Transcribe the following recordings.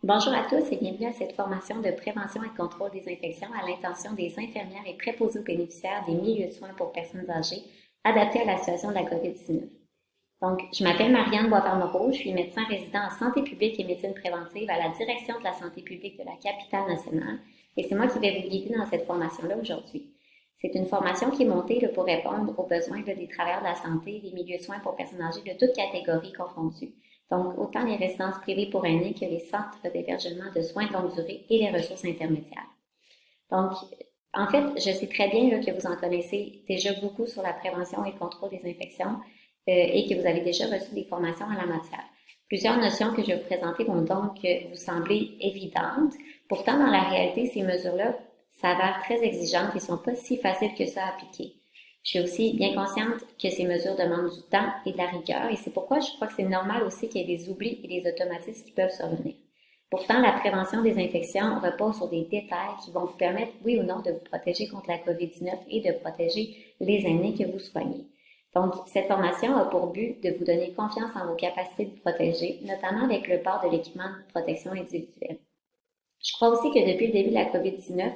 Bonjour à tous et bienvenue à cette formation de prévention et contrôle des infections à l'intention des infirmières et préposés aux bénéficiaires des milieux de soins pour personnes âgées adaptés à la situation de la COVID-19. Donc, je m'appelle Marianne Boisvert-Moreau, je suis médecin résident en santé publique et médecine préventive à la direction de la santé publique de la capitale nationale et c'est moi qui vais vous guider dans cette formation-là aujourd'hui. C'est une formation qui est montée pour répondre aux besoins des travailleurs de la santé et des milieux de soins pour personnes âgées de toutes catégories confondues. Donc, autant les résidences privées pour aînés que les centres d'hébergement de soins de longue durée et les ressources intermédiaires. Donc, en fait, je sais très bien que vous en connaissez déjà beaucoup sur la prévention et le contrôle des infections et que vous avez déjà reçu des formations en la matière. Plusieurs notions que je vais vous présenter vont donc vous sembler évidentes. Pourtant, dans la réalité, ces mesures-là s'avèrent très exigeantes et ne sont pas si faciles que ça à appliquer. Je suis aussi bien consciente que ces mesures demandent du temps et de la rigueur et c'est pourquoi je crois que c'est normal aussi qu'il y ait des oublis et des automatismes qui peuvent survenir. Pourtant, la prévention des infections repose sur des détails qui vont vous permettre, oui ou non, de vous protéger contre la COVID-19 et de protéger les aînés que vous soignez. Donc, cette formation a pour but de vous donner confiance en vos capacités de protéger, notamment avec le port de l'équipement de protection individuelle. Je crois aussi que depuis le début de la COVID-19,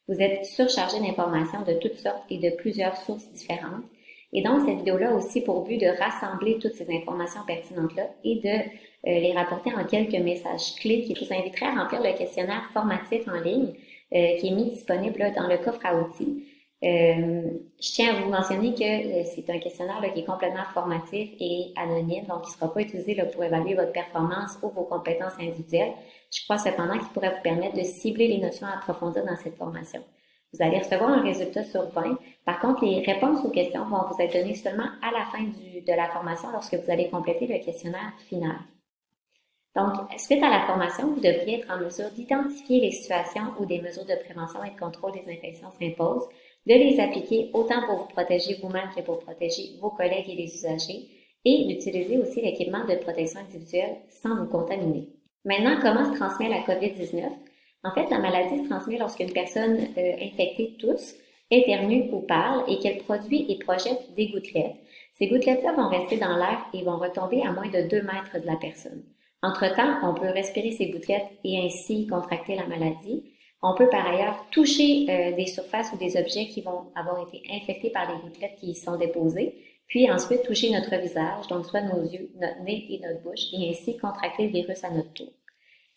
vous êtes surchargé d'informations de toutes sortes et de plusieurs sources différentes. Et donc, cette vidéo-là a aussi pour but de rassembler toutes ces informations pertinentes-là et de les rapporter en quelques messages clés qui vous inviteraient à remplir le questionnaire formatif en ligne qui est mis disponible dans le coffre à outils. Je tiens à vous mentionner que c'est un questionnaire qui est complètement formatif et anonyme, donc il ne sera pas utilisé pour évaluer votre performance ou vos compétences individuelles. Je crois cependant qu'il pourrait vous permettre de cibler les notions à approfondir dans cette formation. Vous allez recevoir un résultat sur 20. Par contre, les réponses aux questions vont vous être données seulement à la fin de la formation lorsque vous allez compléter le questionnaire final. Donc, suite à la formation, vous devriez être en mesure d'identifier les situations où des mesures de prévention et de contrôle des infections s'imposent, de les appliquer autant pour vous protéger vous-même que pour protéger vos collègues et les usagers, et d'utiliser aussi l'équipement de protection individuelle sans vous contaminer. Maintenant, comment se transmet la COVID-19? En fait, la maladie se transmet lorsqu'une personne infectée tousse, éternue ou parle et qu'elle produit et projette des gouttelettes. Ces gouttelettes-là vont rester dans l'air et vont retomber à moins de 2 mètres de la personne. Entre-temps, on peut respirer ces gouttelettes et ainsi contracter la maladie. On peut par ailleurs toucher des surfaces ou des objets qui vont avoir été infectés par les gouttelettes qui y sont déposées, puis ensuite toucher notre visage, donc soit nos yeux, notre nez et notre bouche, et ainsi contracter le virus à notre tour.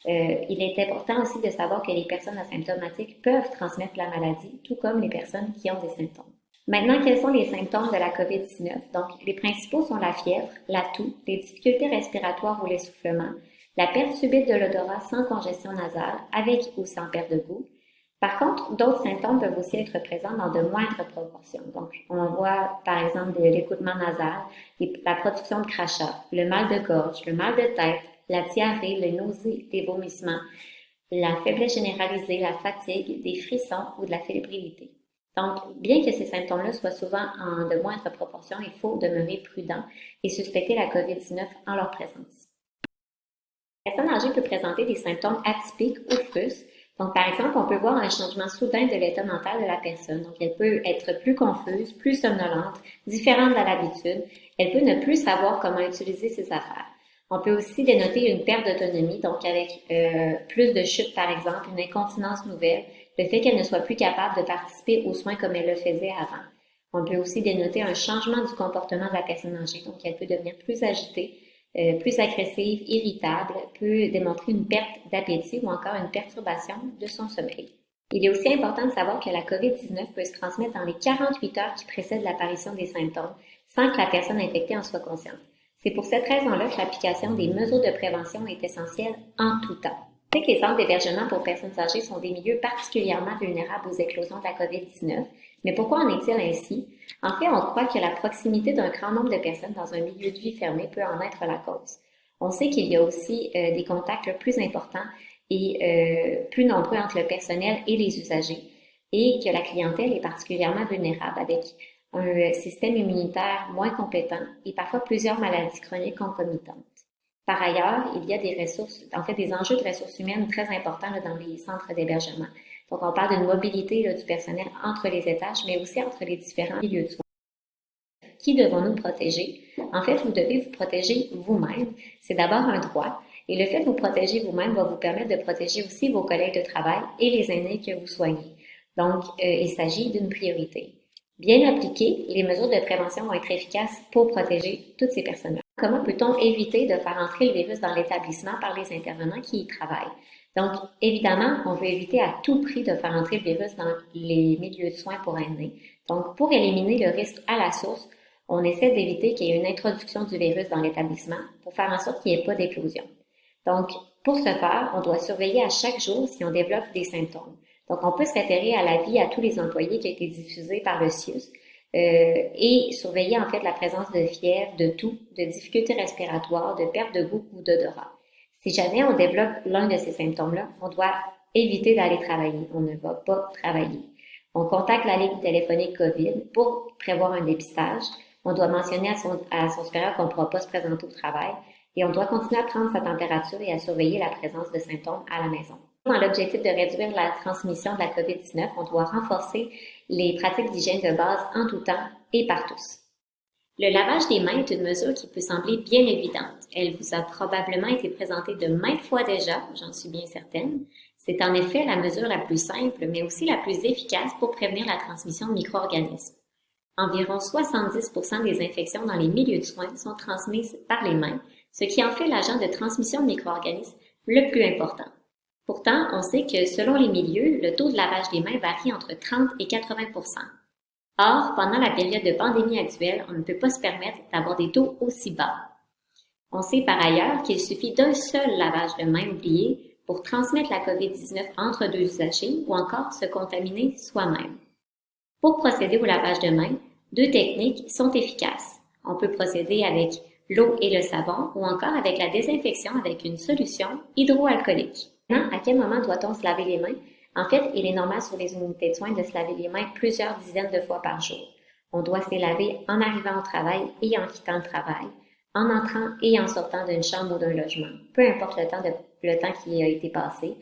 Il est important aussi de savoir que les personnes asymptomatiques peuvent transmettre la maladie, tout comme les personnes qui ont des symptômes. Maintenant, quels sont les symptômes de la COVID-19? Donc, les principaux sont la fièvre, la toux, les difficultés respiratoires ou l'essoufflement, la perte subite de l'odorat sans congestion nasale, avec ou sans perte de goût. Par contre, d'autres symptômes peuvent aussi être présents dans de moindres proportions. Donc, on voit par exemple de l'écoutement nasal, la production de crachats, le mal de gorge, le mal de tête, la diarrhée, les nausées, les vomissements, la faiblesse généralisée, la fatigue, des frissons ou de la fébrilité. Donc, bien que ces symptômes-là soient souvent en de moindres proportions, il faut demeurer prudent et suspecter la COVID-19 en leur présence. La personne âgée peut présenter des symptômes atypiques ou frustres. Donc, par exemple, on peut voir un changement soudain de l'état mental de la personne. Donc, elle peut être plus confuse, plus somnolente, différente de l'habitude. Elle peut ne plus savoir comment utiliser ses affaires. On peut aussi dénoter une perte d'autonomie, donc avec plus de chutes, par exemple, une incontinence nouvelle, le fait qu'elle ne soit plus capable de participer aux soins comme elle le faisait avant. On peut aussi dénoter un changement du comportement de la personne âgée, donc elle peut devenir plus agitée, plus agressive, irritable, peut démontrer une perte d'appétit ou encore une perturbation de son sommeil. Il est aussi important de savoir que la COVID-19 peut se transmettre dans les 48 heures qui précèdent l'apparition des symptômes, sans que la personne infectée en soit consciente. C'est pour cette raison-là que l'application des mesures de prévention est essentielle en tout temps. On sait que les centres d'hébergement pour personnes âgées sont des milieux particulièrement vulnérables aux éclosions de la COVID-19, mais pourquoi en est-il ainsi? En fait, on croit que la proximité d'un grand nombre de personnes dans un milieu de vie fermé peut en être la cause. On sait qu'il y a aussi des contacts plus importants et plus nombreux entre le personnel et les usagers, et que la clientèle est particulièrement vulnérable avec un système immunitaire moins compétent et parfois plusieurs maladies chroniques concomitantes. Par ailleurs, il y a des enjeux de ressources humaines très importants dans les centres d'hébergement. Donc, on parle d'une mobilité du personnel entre les étages, mais aussi entre les différents milieux de soins. Qui devons-nous protéger? En fait, vous devez vous protéger vous-même. C'est d'abord un droit. Et le fait de vous protéger vous-même va vous permettre de protéger aussi vos collègues de travail et les aînés que vous soignez. Donc, il s'agit d'une priorité. Bien appliquées, les mesures de prévention vont être efficaces pour protéger toutes ces personnes-là. Comment peut-on éviter de faire entrer le virus dans l'établissement par les intervenants qui y travaillent? Donc, évidemment, on veut éviter à tout prix de faire entrer le virus dans les milieux de soins pour aînés. Donc, pour éliminer le risque à la source, on essaie d'éviter qu'il y ait une introduction du virus dans l'établissement pour faire en sorte qu'il n'y ait pas d'éclosion. Donc, pour ce faire, on doit surveiller à chaque jour si on développe des symptômes. Donc, on peut se référer à l'avis à tous les employés qui a été diffusé par le CIUS et surveiller en fait la présence de fièvre, de toux, de difficultés respiratoires, de perte de goût ou d'odorat. Si jamais on développe l'un de ces symptômes-là, on doit éviter d'aller travailler. On ne va pas travailler. On contacte la ligne téléphonique COVID pour prévoir un dépistage. On doit mentionner à son supérieur qu'on ne pourra pas se présenter au travail et on doit continuer à prendre sa température et à surveiller la présence de symptômes à la maison. Dans l'objectif de réduire la transmission de la COVID-19, on doit renforcer les pratiques d'hygiène de base en tout temps et par tous. Le lavage des mains est une mesure qui peut sembler bien évidente. Elle vous a probablement été présentée de maintes fois déjà, j'en suis bien certaine. C'est en effet la mesure la plus simple, mais aussi la plus efficace pour prévenir la transmission de micro-organismes. Environ 70% des infections dans les milieux de soins sont transmises par les mains, ce qui en fait l'agent de transmission de micro-organismes le plus important. Pourtant, on sait que selon les milieux, le taux de lavage des mains varie entre 30 et 80%. Or, pendant la période de pandémie actuelle, on ne peut pas se permettre d'avoir des taux aussi bas. On sait par ailleurs qu'il suffit d'un seul lavage de mains oublié pour transmettre la COVID-19 entre deux usagers ou encore se contaminer soi-même. Pour procéder au lavage de mains, deux techniques sont efficaces. On peut procéder avec l'eau et le savon ou encore avec la désinfection avec une solution hydroalcoolique. Maintenant, à quel moment doit-on se laver les mains? En fait, il est normal sur les unités de soins de se laver les mains plusieurs dizaines de fois par jour. On doit se les laver en arrivant au travail et en quittant le travail, en entrant et en sortant d'une chambre ou d'un logement, peu importe le temps qui a été passé,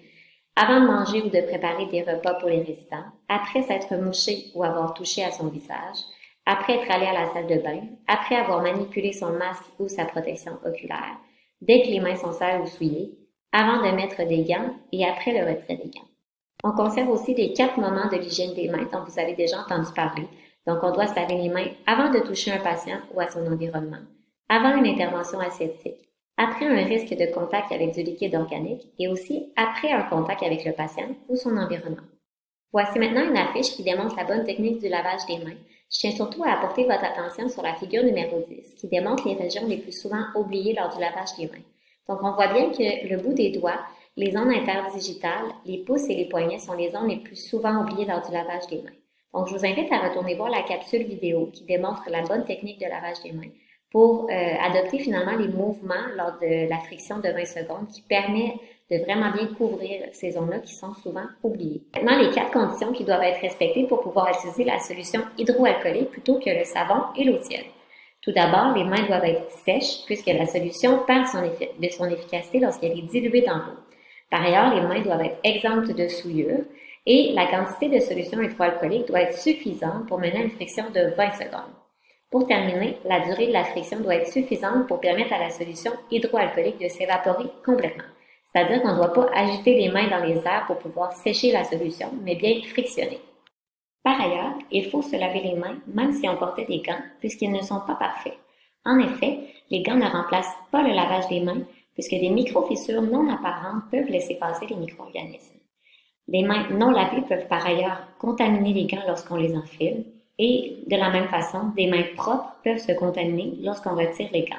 avant de manger ou de préparer des repas pour les résidents, après s'être mouché ou avoir touché à son visage, après être allé à la salle de bain, après avoir manipulé son masque ou sa protection oculaire, dès que les mains sont sales ou souillées, avant de mettre des gants et après le retrait des gants. On conserve aussi les 4 moments de l'hygiène des mains dont vous avez déjà entendu parler. Donc, on doit se laver les mains avant de toucher un patient ou à son environnement, avant une intervention aseptique, après un risque de contact avec du liquide organique et aussi après un contact avec le patient ou son environnement. Voici maintenant une affiche qui démontre la bonne technique du lavage des mains. Je tiens surtout à apporter votre attention sur la figure numéro 10 qui démontre les régions les plus souvent oubliées lors du lavage des mains. Donc, on voit bien que le bout des doigts, les zones interdigitales, les pouces et les poignets sont les zones les plus souvent oubliées lors du lavage des mains. Donc, je vous invite à retourner voir la capsule vidéo qui démontre la bonne technique de lavage des mains pour adopter finalement les mouvements lors de la friction de 20 secondes qui permet de vraiment bien couvrir ces zones-là qui sont souvent oubliées. Maintenant, les 4 conditions qui doivent être respectées pour pouvoir utiliser la solution hydroalcoolique plutôt que le savon et l'eau tiède. Tout d'abord, les mains doivent être sèches puisque la solution perd de son efficacité lorsqu'elle est diluée dans l'eau. Par ailleurs, les mains doivent être exemptes de souillure et la quantité de solution hydroalcoolique doit être suffisante pour mener à une friction de 20 secondes. Pour terminer, la durée de la friction doit être suffisante pour permettre à la solution hydroalcoolique de s'évaporer complètement. C'est-à-dire qu'on ne doit pas agiter les mains dans les airs pour pouvoir sécher la solution, mais bien frictionner. Par ailleurs, il faut se laver les mains même si on portait des gants, puisqu'ils ne sont pas parfaits. En effet, les gants ne remplacent pas le lavage des mains, puisque des micro-fissures non apparentes peuvent laisser passer les micro-organismes. Les mains non lavées peuvent par ailleurs contaminer les gants lorsqu'on les enfile, et de la même façon, des mains propres peuvent se contaminer lorsqu'on retire les gants.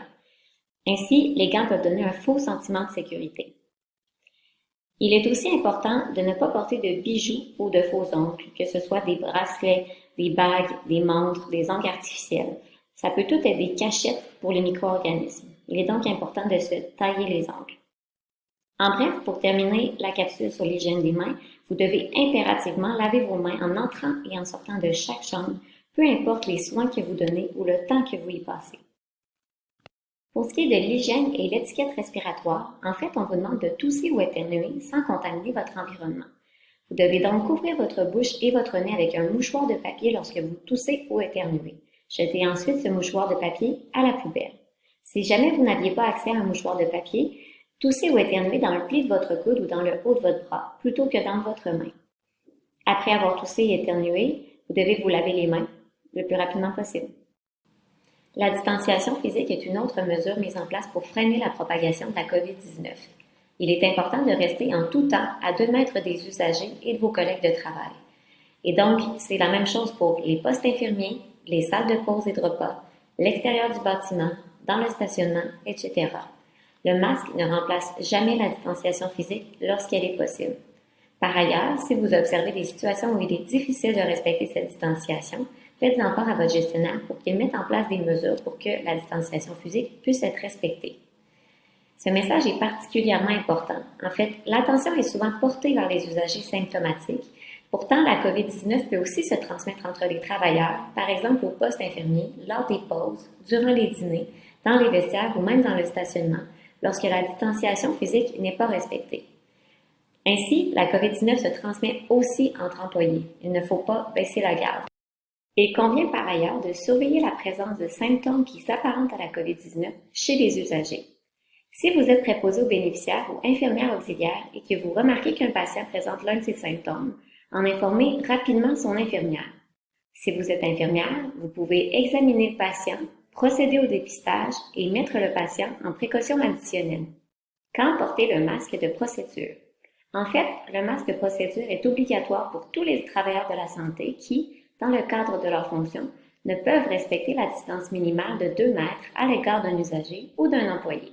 Ainsi, les gants peuvent donner un faux sentiment de sécurité. Il est aussi important de ne pas porter de bijoux ou de faux ongles, que ce soit des bracelets, des bagues, des montres, des ongles artificiels. Ça peut tout être des cachettes pour les micro-organismes. Il est donc important de se tailler les ongles. En bref, pour terminer la capsule sur l'hygiène des mains, vous devez impérativement laver vos mains en entrant et en sortant de chaque chambre, peu importe les soins que vous donnez ou le temps que vous y passez. Pour ce qui est de l'hygiène et l'étiquette respiratoire, en fait, on vous demande de tousser ou éternuer sans contaminer votre environnement. Vous devez donc couvrir votre bouche et votre nez avec un mouchoir de papier lorsque vous toussez ou éternuez. Jetez ensuite ce mouchoir de papier à la poubelle. Si jamais vous n'aviez pas accès à un mouchoir de papier, Toussez ou éternuez dans le pli de votre coude ou dans le haut de votre bras, plutôt que dans votre main. Après avoir toussé et éternué, vous devez vous laver les mains le plus rapidement possible. La distanciation physique est une autre mesure mise en place pour freiner la propagation de la COVID-19. Il est important de rester en tout temps à 2 mètres des usagers et de vos collègues de travail. Et donc, c'est la même chose pour les postes infirmiers, les salles de pause et de repas, l'extérieur du bâtiment, dans le stationnement, etc. Le masque ne remplace jamais la distanciation physique lorsqu'elle est possible. Par ailleurs, si vous observez des situations où il est difficile de respecter cette distanciation, faites-en part à votre gestionnaire pour qu'il mette en place des mesures pour que la distanciation physique puisse être respectée. Ce message est particulièrement important. En fait, l'attention est souvent portée vers les usagers symptomatiques. Pourtant, la COVID-19 peut aussi se transmettre entre les travailleurs, par exemple au poste infirmier, lors des pauses, durant les dîners, dans les vestiaires ou même dans le stationnement, lorsque la distanciation physique n'est pas respectée. Ainsi, la COVID-19 se transmet aussi entre employés. Il ne faut pas baisser la garde. Il convient par ailleurs de surveiller la présence de symptômes qui s'apparentent à la COVID-19 chez les usagers. Si vous êtes préposé aux bénéficiaires ou infirmière auxiliaire et que vous remarquez qu'un patient présente l'un de ces symptômes, en informez rapidement son infirmière. Si vous êtes infirmière, vous pouvez examiner le patient, procéder au dépistage et mettre le patient en précaution additionnelle. Quand porter le masque de procédure? En fait, le masque de procédure est obligatoire pour tous les travailleurs de la santé qui, dans le cadre de leurs fonctions, ne peuvent respecter la distance minimale de 2 mètres à l'égard d'un usager ou d'un employé.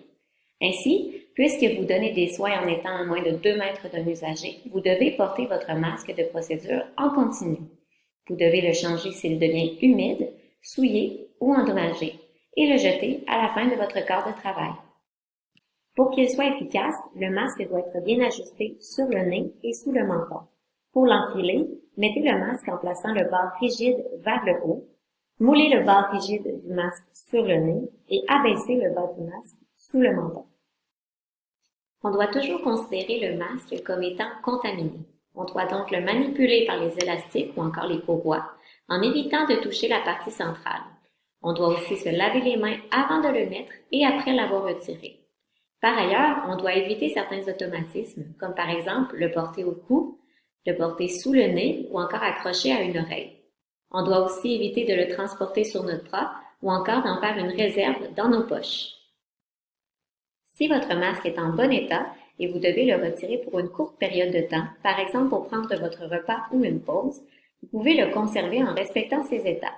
Ainsi, puisque vous donnez des soins en étant à moins de 2 mètres d'un usager, vous devez porter votre masque de procédure en continu. Vous devez le changer s'il devient humide, souillé ou endommagé et le jeter à la fin de votre quart de travail. Pour qu'il soit efficace, le masque doit être bien ajusté sur le nez et sous le menton. Pour l'enfiler, mettez le masque en plaçant le bord rigide vers le haut, moulez le bord rigide du masque sur le nez et abaissez le bas du masque sous le menton. On doit toujours considérer le masque comme étant contaminé. On doit donc le manipuler par les élastiques ou encore les courroies en évitant de toucher la partie centrale. On doit aussi se laver les mains avant de le mettre et après l'avoir retiré. Par ailleurs, on doit éviter certains automatismes, comme par exemple le porter au cou, le porter sous le nez ou encore accroché à une oreille. On doit aussi éviter de le transporter sur notre bras ou encore d'en faire une réserve dans nos poches. Si votre masque est en bon état et vous devez le retirer pour une courte période de temps, par exemple pour prendre votre repas ou une pause, vous pouvez le conserver en respectant ces étapes.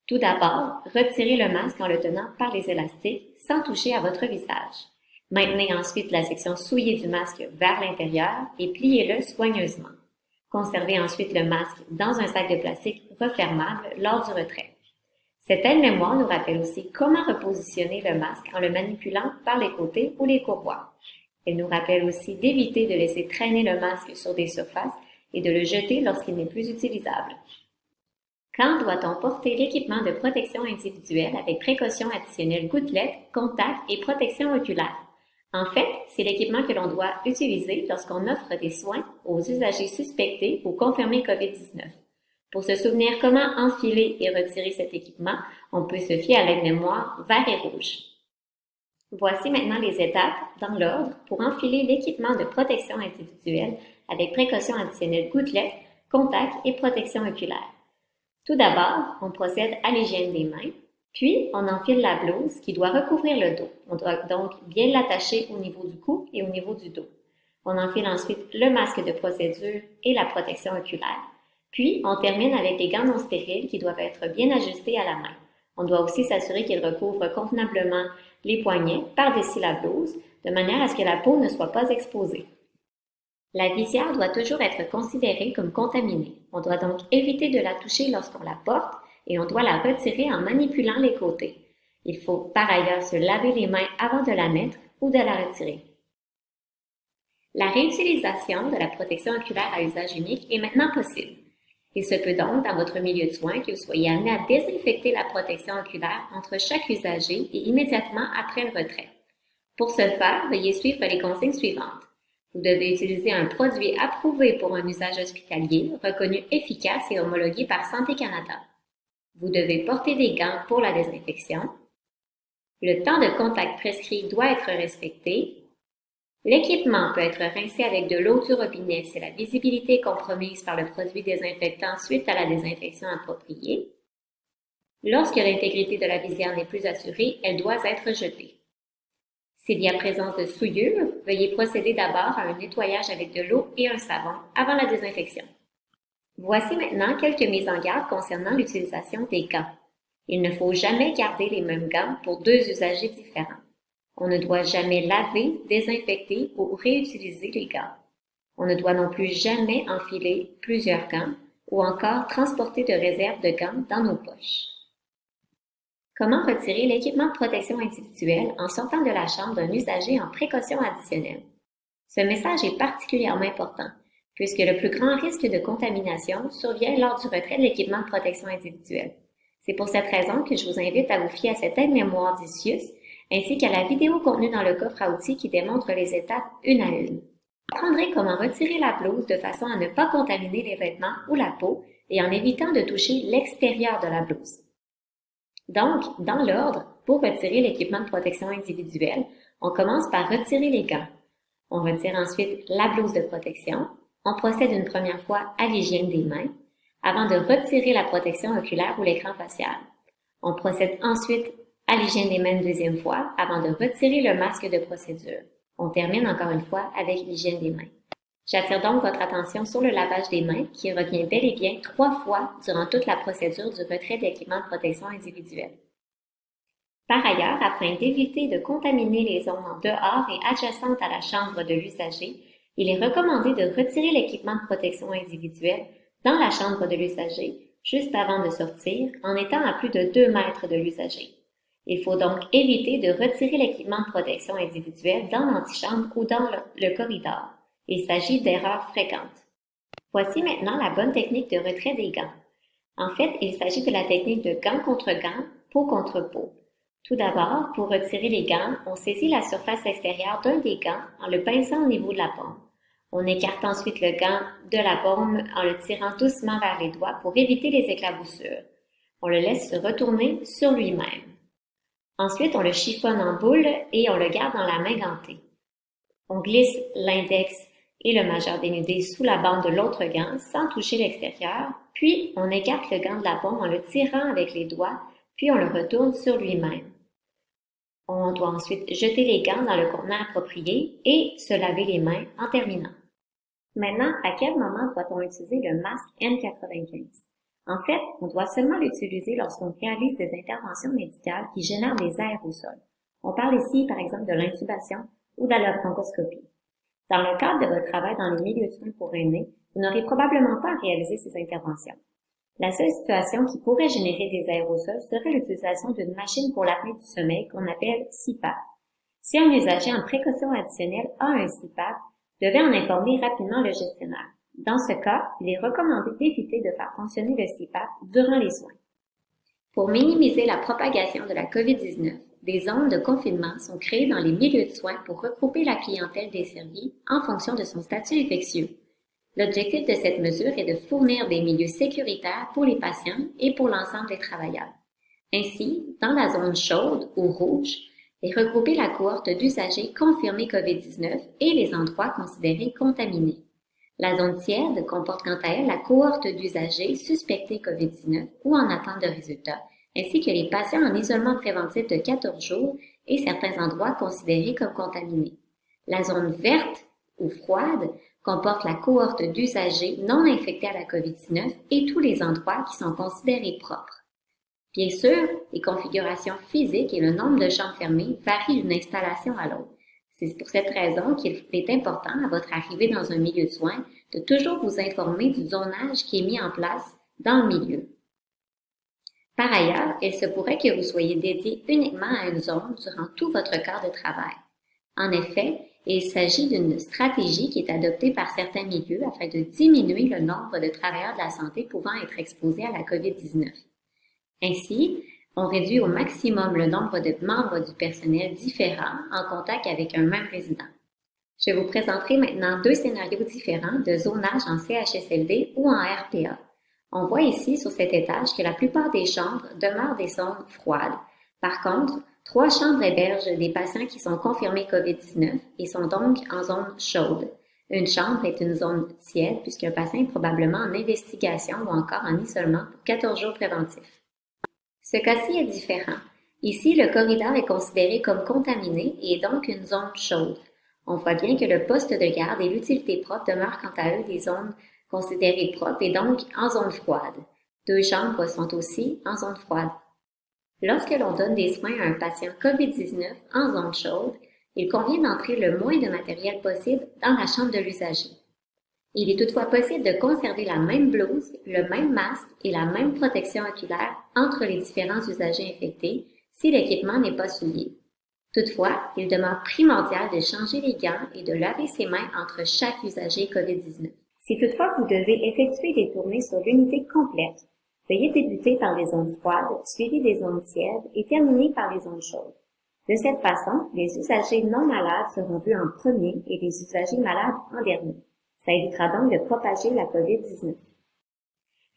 Tout d'abord, retirez le masque en le tenant par les élastiques sans toucher à votre visage. Maintenez ensuite la section souillée du masque vers l'intérieur et pliez-le soigneusement. Conservez ensuite le masque dans un sac de plastique refermable lors du retrait. Cette aide-mémoire nous rappelle aussi comment repositionner le masque en le manipulant par les côtés ou les courroies. Elle nous rappelle aussi d'éviter de laisser traîner le masque sur des surfaces et de le jeter lorsqu'il n'est plus utilisable. Quand doit-on porter l'équipement de protection individuelle avec précaution additionnelle gouttelettes, contacts et protection oculaire? En fait, c'est l'équipement que l'on doit utiliser lorsqu'on offre des soins aux usagers suspectés ou confirmés COVID-19. Pour se souvenir comment enfiler et retirer cet équipement, on peut se fier à l'aide-mémoire vert et rouge. Voici maintenant les étapes, dans l'ordre, pour enfiler l'équipement de protection individuelle avec précaution additionnelle gouttelettes, contacts et protection oculaire. Tout d'abord, on procède à l'hygiène des mains, puis on enfile la blouse qui doit recouvrir le dos. On doit donc bien l'attacher au niveau du cou et au niveau du dos. On enfile ensuite le masque de procédure et la protection oculaire. Puis, on termine avec les gants non stériles qui doivent être bien ajustés à la main. On doit aussi s'assurer qu'ils recouvrent convenablement les poignets par-dessus la blouse, de manière à ce que la peau ne soit pas exposée. La visière doit toujours être considérée comme contaminée. On doit donc éviter de la toucher lorsqu'on la porte et on doit la retirer en manipulant les côtés. Il faut par ailleurs se laver les mains avant de la mettre ou de la retirer. La réutilisation de la protection oculaire à usage unique est maintenant possible. Il se peut donc, dans votre milieu de soins, que vous soyez amené à désinfecter la protection oculaire entre chaque usager et immédiatement après le retrait. Pour ce faire, veuillez suivre les consignes suivantes. Vous devez utiliser un produit approuvé pour un usage hospitalier, reconnu efficace et homologué par Santé Canada. Vous devez porter des gants pour la désinfection. Le temps de contact prescrit doit être respecté. L'équipement peut être rincé avec de l'eau du robinet si la visibilité est compromise par le produit désinfectant suite à la désinfection appropriée. Lorsque l'intégrité de la visière n'est plus assurée, elle doit être jetée. S'il y a présence de souillure, veuillez procéder d'abord à un nettoyage avec de l'eau et un savon avant la désinfection. Voici maintenant quelques mises en garde concernant l'utilisation des gants. Il ne faut jamais garder les mêmes gants pour deux usagers différents. On ne doit jamais laver, désinfecter ou réutiliser les gants. On ne doit non plus jamais enfiler plusieurs gants ou encore transporter de réserve de gants dans nos poches. Comment retirer l'équipement de protection individuelle en sortant de la chambre d'un usager en précaution additionnelle? Ce message est particulièrement important puisque le plus grand risque de contamination survient lors du retrait de l'équipement de protection individuelle. C'est pour cette raison que je vous invite à vous fier à cette aide-mémoire d'Icius ainsi qu'à la vidéo contenue dans le coffre à outils qui démontre les étapes une à une. Vous apprendrez comment retirer la blouse de façon à ne pas contaminer les vêtements ou la peau et en évitant de toucher l'extérieur de la blouse. Donc, dans l'ordre, pour retirer l'équipement de protection individuelle, on commence par retirer les gants. On retire ensuite la blouse de protection. On procède une première fois à l'hygiène des mains avant de retirer la protection oculaire ou l'écran facial. On procède ensuite à l'hygiène des mains une deuxième fois avant de retirer le masque de procédure. On termine encore une fois avec l'hygiène des mains. J'attire donc votre attention sur le lavage des mains qui revient bel et bien 3 fois durant toute la procédure du retrait d'équipement de protection individuelle. Par ailleurs, afin d'éviter de contaminer les zones en dehors et adjacentes à la chambre de l'usager, il est recommandé de retirer l'équipement de protection individuelle dans la chambre de l'usager juste avant de sortir en étant à plus de 2 mètres de l'usager. Il faut donc éviter de retirer l'équipement de protection individuelle dans l'antichambre ou dans le corridor. Il s'agit d'erreurs fréquentes. Voici maintenant la bonne technique de retrait des gants. En fait, il s'agit de la technique de gant contre gant, peau contre peau. Tout d'abord, pour retirer les gants, on saisit la surface extérieure d'un des gants en le pinçant au niveau de la paume. On écarte ensuite le gant de la paume en le tirant doucement vers les doigts pour éviter les éclaboussures. On le laisse se retourner sur lui-même. Ensuite, on le chiffonne en boule et on le garde dans la main gantée. On glisse l'index et le majeur dénudé sous la bande de l'autre gant sans toucher l'extérieur, puis on écarte le gant de la paume en le tirant avec les doigts, puis on le retourne sur lui-même. On doit ensuite jeter les gants dans le contenant approprié et se laver les mains en terminant. Maintenant, à quel moment doit-on utiliser le masque N95? En fait, on doit seulement l'utiliser lorsqu'on réalise des interventions médicales qui génèrent des aérosols. On parle ici, par exemple, de l'intubation ou de la bronchoscopie. Dans le cadre de votre travail dans les milieux de soins pour aînés, vous n'aurez probablement pas à réaliser ces interventions. La seule situation qui pourrait générer des aérosols serait l'utilisation d'une machine pour l'apnée du sommeil qu'on appelle CPAP. Si un usager en précaution additionnelle a un CPAP, devait en informer rapidement le gestionnaire. Dans ce cas, il est recommandé d'éviter de faire fonctionner le CPAP durant les soins. Pour minimiser la propagation de la COVID-19, des zones de confinement sont créées dans les milieux de soins pour regrouper la clientèle desservie en fonction de son statut infectieux. L'objectif de cette mesure est de fournir des milieux sécuritaires pour les patients et pour l'ensemble des travailleurs. Ainsi, dans la zone chaude ou rouge, est regroupée la cohorte d'usagers confirmés COVID-19 et les endroits considérés contaminés. La zone tiède comporte quant à elle la cohorte d'usagers suspectés COVID-19 ou en attente de résultats, ainsi que les patients en isolement préventif de 14 jours et certains endroits considérés comme contaminés. La zone verte ou froide comporte la cohorte d'usagers non infectés à la COVID-19 et tous les endroits qui sont considérés propres. Bien sûr, les configurations physiques et le nombre de chambres fermées varient d'une installation à l'autre. C'est pour cette raison qu'il est important, à votre arrivée dans un milieu de soins, de toujours vous informer du zonage qui est mis en place dans le milieu. Par ailleurs, il se pourrait que vous soyez dédié uniquement à une zone durant tout votre quart de travail. En effet, il s'agit d'une stratégie qui est adoptée par certains milieux afin de diminuer le nombre de travailleurs de la santé pouvant être exposés à la COVID-19. Ainsi, on réduit au maximum le nombre de membres du personnel différents en contact avec un même résident. Je vous présenterai maintenant 2 scénarios différents de zonage en CHSLD ou en RPA. On voit ici sur cet étage que la plupart des chambres demeurent des zones froides. Par contre, 3 chambres hébergent des patients qui sont confirmés COVID-19 et sont donc en zone chaude. Une chambre est une zone tiède puisqu'un patient est probablement en investigation ou encore en isolement pour 14 jours préventifs. Ce cas-ci est différent. Ici, le corridor est considéré comme contaminé et est donc une zone chaude. On voit bien que le poste de garde et l'utilité propre demeurent quant à eux des zones considérées propres et donc en zone froide. 2 chambres sont aussi en zone froide. Lorsque l'on donne des soins à un patient COVID-19 en zone chaude, il convient d'entrer le moins de matériel possible dans la chambre de l'usager. Il est toutefois possible de conserver la même blouse, le même masque et la même protection oculaire entre les différents usagers infectés si l'équipement n'est pas souillé. Toutefois, il demeure primordial de changer les gants et de laver ses mains entre chaque usager COVID-19. Si toutefois vous devez effectuer des tournées sur l'unité complète, veuillez débuter par les zones froides, suivies des zones tièdes et terminer par les zones chaudes. De cette façon, les usagers non malades seront vus en premier et les usagers malades en dernier. Ça évitera donc de propager la COVID-19.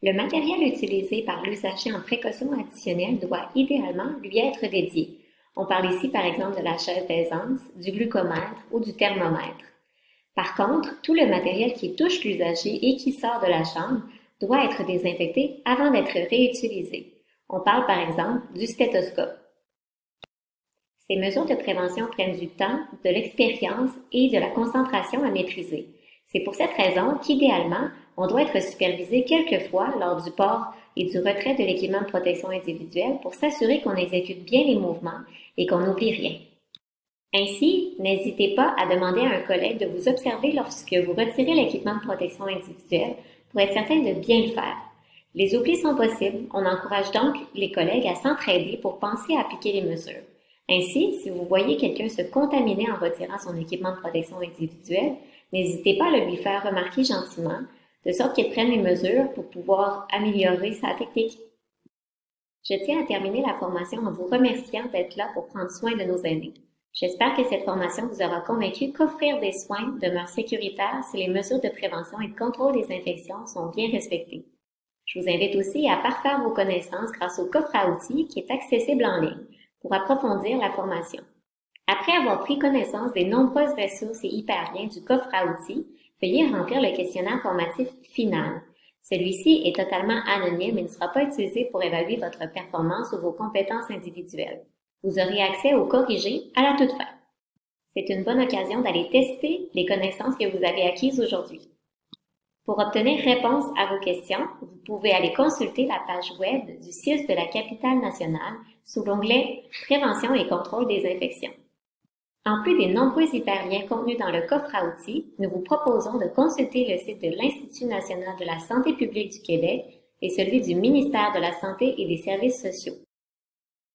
Le matériel utilisé par l'usager en précaution additionnelle doit idéalement lui être dédié. On parle ici par exemple de la chaise d'aisance, du glucomètre ou du thermomètre. Par contre, tout le matériel qui touche l'usager et qui sort de la chambre doit être désinfecté avant d'être réutilisé. On parle par exemple du stéthoscope. Ces mesures de prévention prennent du temps, de l'expérience et de la concentration à maîtriser. C'est pour cette raison qu'idéalement, on doit être supervisé quelques fois lors du port et du retrait de l'équipement de protection individuelle pour s'assurer qu'on exécute bien les mouvements et qu'on n'oublie rien. Ainsi, n'hésitez pas à demander à un collègue de vous observer lorsque vous retirez l'équipement de protection individuelle pour être certain de bien le faire. Les oublis sont possibles, on encourage donc les collègues à s'entraider pour penser à appliquer les mesures. Ainsi, si vous voyez quelqu'un se contaminer en retirant son équipement de protection individuelle, n'hésitez pas à le lui faire remarquer gentiment, de sorte qu'il prenne les mesures pour pouvoir améliorer sa technique. Je tiens à terminer la formation en vous remerciant d'être là pour prendre soin de nos aînés. J'espère que cette formation vous aura convaincu qu'offrir des soins demeure sécuritaire si les mesures de prévention et de contrôle des infections sont bien respectées. Je vous invite aussi à parfaire vos connaissances grâce au coffre à outils qui est accessible en ligne pour approfondir la formation. Après avoir pris connaissance des nombreuses ressources et hyperliens du coffre à outils, veuillez remplir le questionnaire formatif final. Celui-ci est totalement anonyme et ne sera pas utilisé pour évaluer votre performance ou vos compétences individuelles. Vous aurez accès au corrigé à la toute fin. C'est une bonne occasion d'aller tester les connaissances que vous avez acquises aujourd'hui. Pour obtenir réponse à vos questions, vous pouvez aller consulter la page web du CIUSS de la capitale nationale sous l'onglet « Prévention et contrôle des infections ». En plus des nombreux hyperliens contenus dans le coffre à outils, nous vous proposons de consulter le site de l'Institut national de la santé publique du Québec et celui du ministère de la Santé et des Services sociaux.